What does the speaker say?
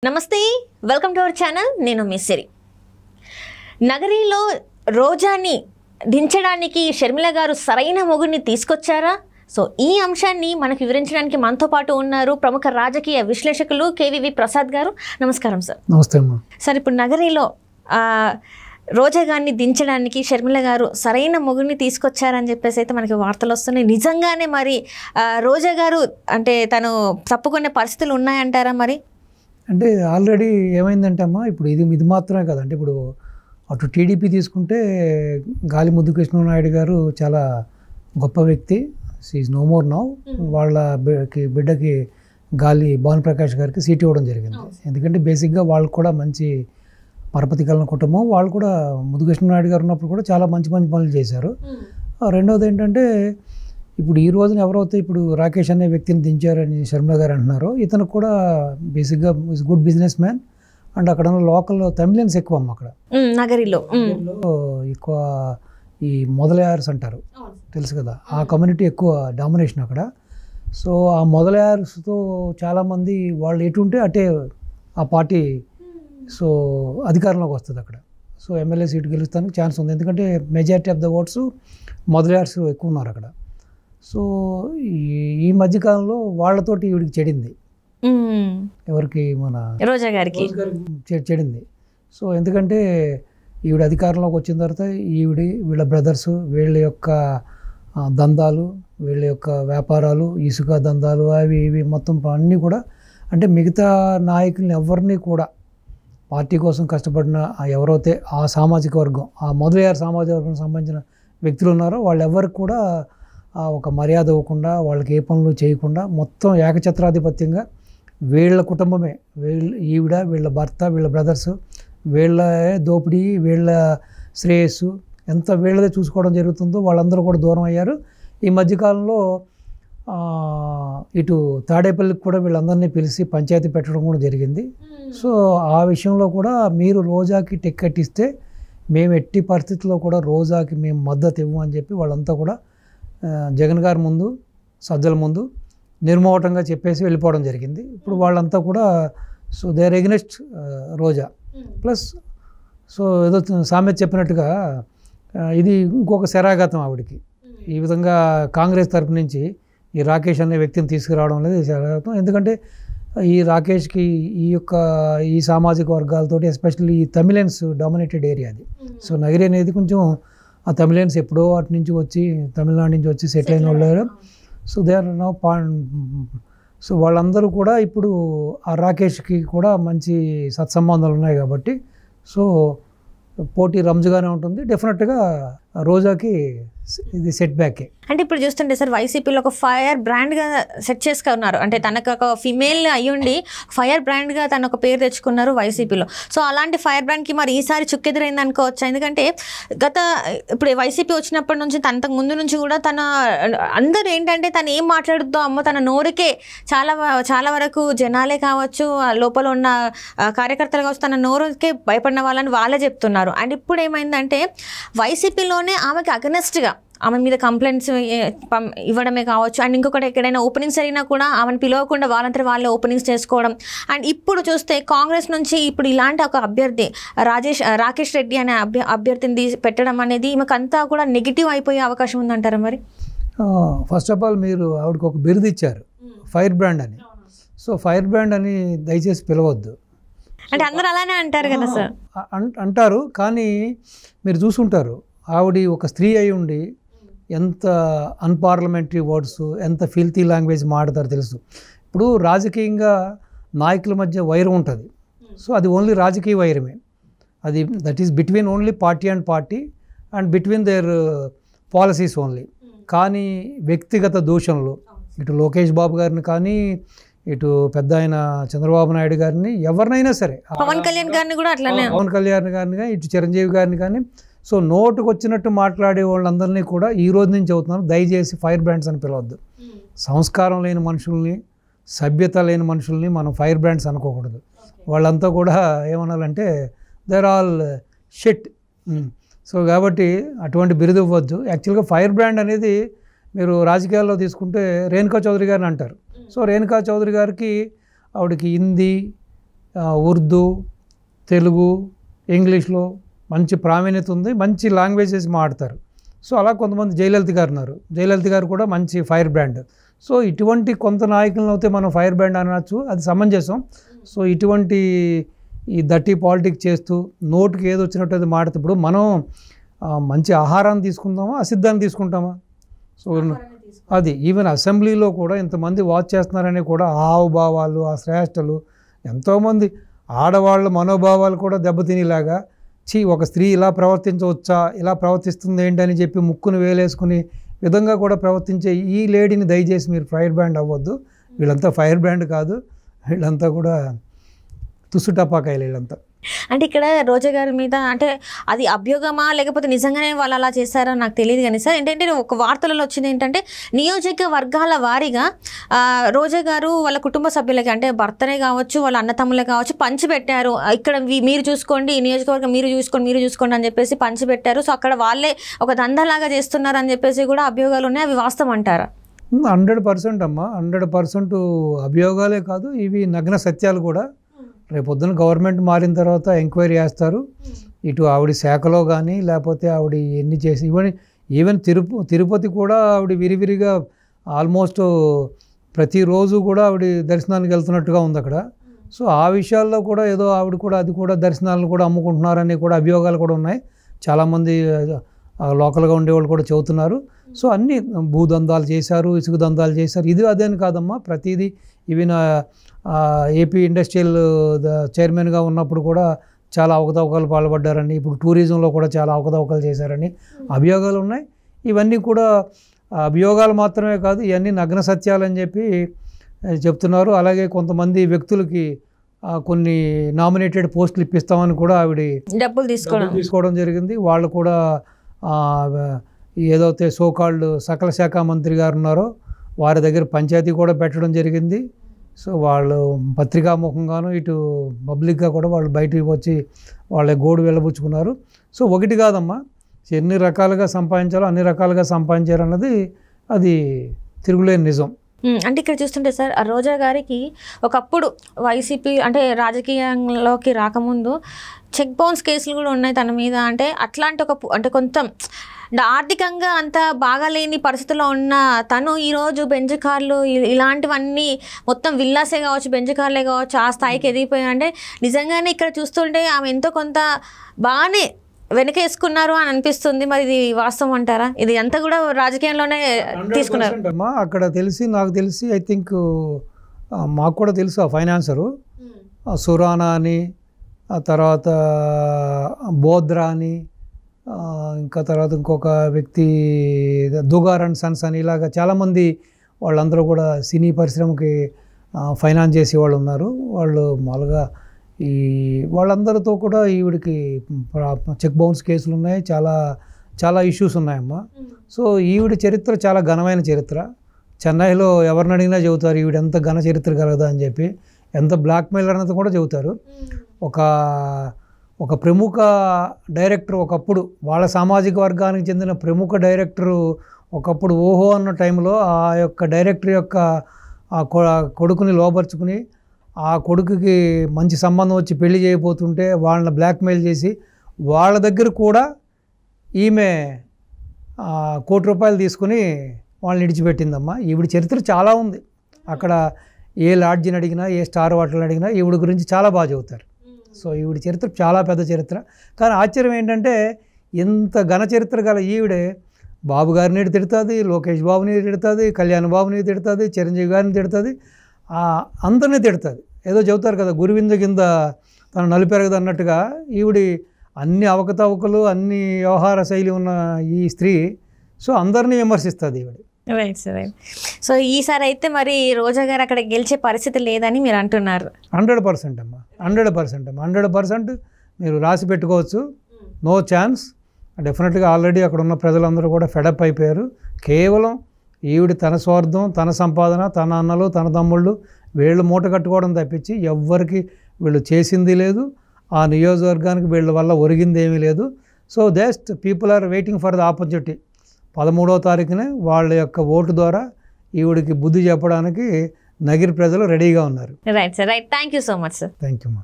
నమస్తే welcome to our channel నేను మిస్సిరి నగరిలో రోజాని దించడానికి షర్మిల గారు సరైన మొగుడిని తీసుకొచ్చారా సో ఈ అంశాన్ని మనకు వివరించడానికి మనతో పాటు ఉన్నారు ప్రముఖ రాజకీయ విశ్లేషకులు కేవీవి ప్రసాద్ గారు నమస్కారం సార్ నమస్తే అమ్మా సార్ ఇప్పుడు నగరిలో రోజా గారిని దించడానికి షర్మిల గారు సరైన మొగుడిని తీసుకొచ్చారని చెప్పేసి అయితే మనకి వార్తలు వస్తున్నాయి నిజంగానే మరి రోజా గారు అంటే తను తప్పుకునే పరిస్థితులు ఉన్నాయంటారా మరి అంటే ఆల్రెడీ ఏమైందంటే అమ్మా ఇప్పుడు ఇది మాత్రమే కదంటే ఇప్పుడు అటు టీడీపీ తీసుకుంటే గాలి ముద్దు కృష్ణనాయుడు గారు చాలా గొప్ప వ్యక్తి ఈజ్ నో మోర్ నౌ వాళ్ళ బిడ్డకి గాలి భానుప్రకాష్ గారికి సీట్ ఇవ్వడం జరిగింది ఎందుకంటే బేసిక్గా వాళ్ళు కూడా మంచి పరపతి కలన కుటుంబం వాళ్ళు కూడా ముద్దు కృష్ణనాయుడు గారు ఉన్నప్పుడు కూడా చాలా మంచి పనులు చేశారు రెండవది ఏంటంటే ఇప్పుడు ఈ రోజున ఎవరైతే ఇప్పుడు రాకేష్ అనే వ్యక్తిని దించారని శర్మిల గారు అంటున్నారో ఇతను కూడా బేసిక్గా is good business man and అక్కడ ఉన్న లోకల్ తమిళన్స్ ఎక్కువ అమ్మ అక్కడ నగరిలో ఎక్కువ ఈ మొదలయార్స్ అంటారు తెలుసు కదా ఆ కమ్యూనిటీ ఎక్కువ డామినేషన్ అక్కడ సో ఆ మొదలయార్స్తో చాలామంది వాళ్ళు ఎటుంటే అటే ఆ పార్టీ సో అధికారంలోకి వస్తుంది అక్కడ సో ఎమ్మెల్యే సీటు గెలుస్తానికి ఛాన్స్ ఉంది ఎందుకంటే మెజారిటీ ఆఫ్ ద ఓట్స్ మొదలయార్స్ ఎక్కువ ఉన్నారు అక్కడ సో ఈ మధ్యకాలంలో వాళ్ళతోటి ఈవిడికి చెడింది ఎవరికి మన రోజా గారికి చెడింది సో ఎందుకంటే ఈవిడ అధికారంలోకి వచ్చిన తర్వాత వీళ్ళ బ్రదర్స్ వీళ్ళ యొక్క దందాలు వీళ్ళ యొక్క వ్యాపారాలు ఇసుక దందాలు అవి ఇవి మొత్తం అన్నీ కూడా అంటే మిగతా నాయకుల్ని ఎవరిని కూడా పార్టీ కోసం కష్టపడిన ఎవరైతే ఆ సామాజిక వర్గం ఆ మొదలయ్యారు సామాజిక వర్గం సంబంధించిన వ్యక్తులు ఉన్నారో వాళ్ళెవరికి కూడా ఒక మర్యాద ఇవ్వకుండా వాళ్ళకి ఏ పనులు చేయకుండా మొత్తం ఏకఛత్రాధిపత్యంగా వీళ్ళ కుటుంబమే ఈవిడ వీళ్ళ భర్త వీళ్ళ బ్రదర్స్ వీళ్ళ దోపిడీ వీళ్ళ శ్రేయస్సు ఎంత వీళ్ళదే చూసుకోవడం జరుగుతుందో వాళ్ళందరూ కూడా దూరం అయ్యారు ఈ మధ్యకాలంలో ఇటు తాడేపల్లికి కూడా వీళ్ళందరినీ పిలిచి పంచాయతీ పెట్టడం కూడా జరిగింది సో ఆ విషయంలో కూడా మీరు రోజాకి టికెట్ ఇస్తే మేము ఎట్టి పరిస్థితుల్లో కూడా రోజాకి మేము మద్దతు ఇవ్వమని చెప్పి వాళ్ళంతా కూడా జగన్ గారి ముందు సజ్జల ముందు నిర్మోహటంగా చెప్పేసి వెళ్ళిపోవడం జరిగింది ఇప్పుడు వాళ్ళంతా కూడా so they are against Roja plus so ఏదో సామెత చెప్పినట్టుగా ఇది ఇంకొక శరాఘాతం ఆవిడికి ఈ విధంగా కాంగ్రెస్ తరపు నుంచి ఈ రాకేష్ అనే వ్యక్తిని తీసుకురావడం అనేది శరాఘాతం ఎందుకంటే ఈ రాకేష్కి ఈ సామాజిక వర్గాలతోటి ఎస్పెషల్లీ ఈ తమిళన్స్ డామినేటెడ్ ఏరియా అది సో నగరి అనేది కొంచెం ఆ తమిళన్స్ ఎప్పుడో అటు నుంచి వచ్చి తమిళనాడు నుంచి వచ్చి సెటిల్ అయిన వాళ్ళు so they are now so వాళ్ళందరూ కూడా ఇప్పుడు ఆ రాకేష్కి కూడా మంచి సత్సంబంధాలు ఉన్నాయి కాబట్టి సో పోటీ రంజుగానే ఉంటుంది డెఫినెట్గా రోజాకి ఇది సెట్ బ్యాకే అంటే ఇప్పుడు చూస్తుంటే సార్ వైసీపీలో ఒక ఫైర్ బ్రాండ్గా సెట్ చేసుకున్నారు అంటే తనకు ఒక ఫిమేల్ అయ్యుండి ఫైర్ బ్రాండ్గా తను ఒక పేరు తెచ్చుకున్నారు వైసీపీలో సో అలాంటి ఫైర్ బ్రాండ్కి మరి ఈసారి చుక్కెదురైంది అనుకోవచ్చు ఎందుకంటే ఇప్పుడు వైసీపీ వచ్చినప్పటి నుంచి తనకు ముందు నుంచి కూడా అందరూ ఏంటంటే తను ఏం మాట్లాడుద్దో అమ్మో తన నోరుకే చాలా వరకు జనాలే కావచ్చు లోపల ఉన్న కార్యకర్తలు కావచ్చు తన నోరుకే భయపడిన వాళ్ళని వాళ్ళే చెప్తున్నారు అండ్ ఇప్పుడు ఏమైందంటే వైసీపీలోనే ఆమెకి అగనెస్ట్గా ఆమె మీద కంప్లైంట్స్ ఇవ్వడమే కావచ్చు అండ్ ఇంకొకటి ఎక్కడైనా ఓపెనింగ్స్ జరిగినా కూడా ఆమెను పిలవకుండా వాళ్ళే ఓపెనింగ్స్ చేసుకోవడం అండ్ ఇప్పుడు చూస్తే కాంగ్రెస్ నుంచి ఇప్పుడు ఇలాంటి ఒక అభ్యర్థి రాకేష్ రెడ్డి అనే అభ్యర్థిని పెట్టడం అనేది ఈమెకంతా కూడా నెగిటివ్ అయిపోయే అవకాశం ఉందంటారా మరి ఫస్ట్ ఆఫ్ ఆల్ మీరు ఆవిడకి ఒక బిరుదు ఇచ్చారు ఫైర్ బ్రాండ్ అని సో ఫైర్ బ్రాండ్ అని దయచేసి పిలవద్దు అంటే అందరూ అలానే అంటారు కదా సార్ అంటారు కానీ మీరు చూసుంటారు ఆవిడ ఒక స్త్రీ అయి ఉండి ఎంత అన్పార్లమెంటరీ వర్డ్స్ ఎంత ఫిల్తీ లాంగ్వేజ్ మాట్లాడతారో తెలుసు ఇప్పుడు రాజకీయంగా నాయకుల మధ్య వైరం ఉంటుంది సో అది ఓన్లీ రాజకీయ వైరమే అది that is between only party and between there policies only కానీ వ్యక్తిగత దూషణలు ఇటు లోకేష్ బాబు గారిని కానీ ఇటు పెద్ద ఆయన చంద్రబాబు నాయుడు గారిని ఎవరినైనా సరే పవన్ కళ్యాణ్ గారిని కానీ ఇటు చిరంజీవి గారిని కానీ సో నోటుకు వచ్చినట్టు మాట్లాడే వాళ్ళందరినీ కూడా ఈ రోజు నుంచి అవుతున్నారు దయచేసి ఫైర్ బ్రాండ్స్ అని పిలవద్దు సంస్కారం లేని మనుషుల్ని సభ్యత లేని మనుషుల్ని మనం ఫైర్ బ్రాండ్స్ అనుకోకూడదు వాళ్ళంతా కూడా ఏమనాలంటే దేర్ ఆల్ షిట్ సో కాబట్టి అటువంటి బిరుదు ఇవ్వద్దు యాక్చువల్గా ఫైర్ బ్రాండ్ అనేది మీరు రాజకీయాల్లో తీసుకుంటే రేణుకా చౌదరి గారిని అంటారు సో రేణుకా చౌదరి గారికి ఆవిడకి హిందీ ఉర్దూ, తెలుగు, ఇంగ్లీష్లో మంచి ప్రావీణ్యత ఉంది, మంచి లాంగ్వేజెస్ మాట్లాడతారు. సో అలా కొంతమంది జయలలిత గారు ఉన్నారు. జయలలిత గారు కూడా మంచి ఫైర్ బ్రాండ్. సో ఇటువంటి కొంత నాయకులను అయితే మనం ఫైర్ బ్రాండ్ అనొచ్చు, అది సమంజసం. సో ఇటువంటి ఈ దట్టి పాలిటిక్స్ చేస్తూ నోటుకి ఏది వచ్చినట్టు అది మాట్లాడుతూ, ఇప్పుడు మనం మంచి ఆహారాన్ని తీసుకుందామా, అసిద్ధాన్ని తీసుకుంటామా? సో అది ఈవెన్ అసెంబ్లీలో కూడా ఇంతమంది వాచ్ చేస్తున్నారని కూడా హావభావాలు, ఆ శ్రేష్టలు, ఎంతోమంది ఆడవాళ్ళ మనోభావాలు కూడా దెబ్బతినేలాగా, ఒక స్త్రీ ఇలా ప్రవర్తించవచ్చా, ఇలా ప్రవర్తిస్తుంది ఏంటని చెప్పి ముక్కును వేలేసుకుని విధంగా కూడా ప్రవర్తించే ఈ లేడీని దయచేసి మీరు ఫైర్ బ్రాండ్ అవ్వద్దు. వీళ్ళంతా ఫైర్ బ్రాండ్ కాదు, వీళ్ళంతా కూడా తుసుటపాకాయలు వీళ్ళంతా. అంటే ఇక్కడ రోజా గారి మీద అంటే అది అభ్యోగమా లేకపోతే నిజంగానే వాళ్ళు అలా చేశారో నాకు తెలియదు కానీ సార్, ఏంటంటే ఒక వార్తలలో వచ్చింది ఏంటంటే నియోజకవర్గాల వారీగా రోజా గారు వాళ్ళ కుటుంబ సభ్యులకి అంటే భర్తనే కావచ్చు, వాళ్ళ అన్నతమ్ములే కావచ్చు పంచిపెట్టారు. ఇక్కడ మీరు చూసుకోండి, ఈ నియోజకవర్గం మీరు చూసుకోండి అని చెప్పేసి పంచిపెట్టారు. సో అక్కడ వాళ్ళే ఒక దందాలాగా చేస్తున్నారు అని చెప్పేసి కూడా అభ్యోగాలు ఉన్నాయి. అవి వాస్తవం అంటారా? 100% అమ్మా, 100% అభియోగాలే కాదు, ఇవి నగ్న సత్యాలు కూడా. రేపొద్దున గవర్నమెంట్ మారిన తర్వాత ఎంక్వైరీ చేస్తారు. ఇటు ఆవిడ శాఖలో కానీ లేకపోతే ఆవిడ ఎన్ని చేసి ఈవెన్ తిరుపతి కూడా ఆవిడ విరివిరిగా ఆల్మోస్ట్ ప్రతిరోజు కూడా ఆవిడ దర్శనానికి వెళ్తున్నట్టుగా ఉంది అక్కడ. సో ఆ విషయాల్లో కూడా ఏదో ఆవిడ కూడా అది కూడా దర్శనాలను కూడా అమ్ముకుంటున్నారని కూడా అభియోగాలు కూడా ఉన్నాయి. చాలామంది లోకల్గా ఉండేవాళ్ళు కూడా చెబుతున్నారు. సో అన్నీ భూదందాలు చేశారు, ఇసుక దందాలు చేశారు, ఇది అదేని కాదమ్మా, ప్రతిదీ. ఈవెన్ ఏపీ ఇండస్ట్రియల్ చైర్మన్గా ఉన్నప్పుడు కూడా చాలా అవకతవకలు పాల్పడ్డారని, ఇప్పుడు టూరిజంలో కూడా చాలా అవకతవకలు చేశారని అభియోగాలు ఉన్నాయి. ఇవన్నీ కూడా అభియోగాలు మాత్రమే కాదు, ఇవన్నీ నగ్న సత్యాలని చెప్పి చెప్తున్నారు. అలాగే కొంతమంది వ్యక్తులకి కొన్ని నామినేటెడ్ పోస్టులు ఇప్పిస్తామని కూడా ఆవిడ డబ్బులు తీసుకోవడం జరిగింది. వాళ్ళు కూడా ఏదైతే సోకాల్డ్ సకల శాఖ మంత్రి గారు ఉన్నారో వారి దగ్గర పంచాయతీ కూడా పెట్టడం జరిగింది. సో వాళ్ళు పత్రికాముఖంగాను ఇటు పబ్లిక్గా కూడా వాళ్ళు బయటికి వచ్చి వాళ్ళ గోడు వెళ్ళబుచ్చుకున్నారు. సో ఒకటి కాదమ్మా, ఎన్ని రకాలుగా సంపాదించాలో అన్ని రకాలుగా సంపాదించారన్నది అది తిరుగులేని నిజం. అంటే ఇక్కడ చూస్తుంటే సార్, రోజా గారికి ఒకప్పుడు వైసీపీ అంటే రాజకీయంలోకి రాకముందు చెక్ బౌన్స్ కేసులు కూడా ఉన్నాయి తన మీద. అంటే అట్లాంటి అంటే కొంత ఆర్థికంగా అంత బాగాలేని పరిస్థితుల్లో ఉన్న తను ఈరోజు బెంజ్ కార్లు ఇలాంటివన్నీ మొత్తం విల్లాసే కావచ్చు, బెంజ్ కార్లే కావచ్చు, ఆ స్థాయికి ఎదిగిపోయాయి. అంటే నిజంగానే ఇక్కడ చూస్తుంటే ఆమె ఎంతో కొంత బాగానే వెనకేసుకున్నారు అని అనిపిస్తుంది. మరి ఇది వాస్తవం అంటారా? ఇది అంతా కూడా రాజకీయంలోనే తీసుకున్నారు అక్కడ నాకు తెలిసి ఐ థింక్ మాకు కూడా తెలుసు ఆ ఫైనాన్సరు సురానా అని, ఆ తర్వాత బోద్రా అని, ఇంకా తర్వాత ఇంకొక వ్యక్తి దుగార్ అండ్ సన్స్ అని, ఇలాగ చాలామంది వాళ్ళందరూ కూడా సినీ పరిశ్రమకి ఫైనాన్స్ చేసేవాళ్ళు ఉన్నారు. వాళ్ళు మామూలుగా వాళ్ళందరితో కూడా ఈవిడికి చెక్ బౌన్స్ కేసులు ఉన్నాయి, చాలా చాలా ఇష్యూస్ ఉన్నాయమ్మా. సో ఈవిడ చరిత్ర చాలా ఘనమైన చరిత్ర. చెన్నైలో ఎవరిని అడిగినా చెబుతారు ఈవిడ ఎంత ఘన చరిత్ర కలదా అని చెప్పి, ఎంత బ్లాక్మెయిలర్ అన్నది కూడా చెబుతారు. ఒక ప్రముఖ డైరెక్టర్ ఒకప్పుడు వాళ్ళ సామాజిక వర్గానికి చెందిన ప్రముఖ డైరెక్టరు ఒకప్పుడు ఓహో అన్న టైంలో ఆ యొక్క డైరెక్టర్ యొక్క కొడుకుని లోపరుచుకుని ఆ కొడుకుకి మంచి సంబంధం వచ్చి పెళ్లి చేయబోతుంటే వాళ్ళని బ్లాక్మెయిల్ చేసి వాళ్ళ దగ్గర కూడా ఈమె ₹1,00,00,000 తీసుకుని వాళ్ళని విడిచిపెట్టిందమ్మా. ఈవిడ చరిత్ర చాలా ఉంది. అక్కడ ఏ లాడ్జిని అడిగినా, ఏ స్టార్ హోటల్ని అడిగినా ఈవిడ గురించి చాలా బాగా చెబుతారు. సో ఈవిడ చరిత్ర చాలా పెద్ద చరిత్ర. కానీ ఆశ్చర్యం ఏంటంటే ఇంత ఘన చరిత్ర గల ఈవిడే బాబు గారిని తిడుతుంది, లోకేష్ బాబుని తిడుతుంది, కళ్యాణ్ బాబుని తిడుతుంది, చిరంజీవి గారిని తిడుతుంది, అందరినీ తిడుతుంది. ఏదో చెబుతారు కదా గురువింద కింద తను నలిపెరగదు అన్నట్టుగా ఈవిడి అన్ని అవకతవకలు, అన్ని వ్యవహార శైలి ఉన్న ఈ స్త్రీ సో అందరినీ విమర్శిస్తుంది ఈవిడ. Right sir, right. సో ఈసారి అయితే మరి రోజా గారు అక్కడ గెలిచే పరిస్థితి లేదని మీరు అంటున్నారు. 100% అమ్మా, 100% మీరు రాసి పెట్టుకోవచ్చు. No chance. డెఫినెట్గా ఆల్రెడీ అక్కడ ఉన్న ప్రజలందరూ కూడా ఫెడప్ అయిపోయారు. కేవలం ఈవిడ తన స్వార్థం, తన సంపాదన, తన అన్నలు, తన తమ్ముళ్ళు వీళ్ళు మూట కట్టుకోవడం తప్పించి ఎవ్వరికి వీళ్ళు చేసింది లేదు. ఆ నియోజకవర్గానికి వీళ్ళ వల్ల ఒరిగింది ఏమీ లేదు. So just people are waiting for the opportunity. 13వ తారీఖునే వాళ్ళ యొక్క ఓటు ద్వారా ఈవిడికి బుద్ధి చెప్పడానికి నగిరి ప్రజలు రెడీగా ఉన్నారు. Right sir, right. Thank you so much sir. Thank you మా.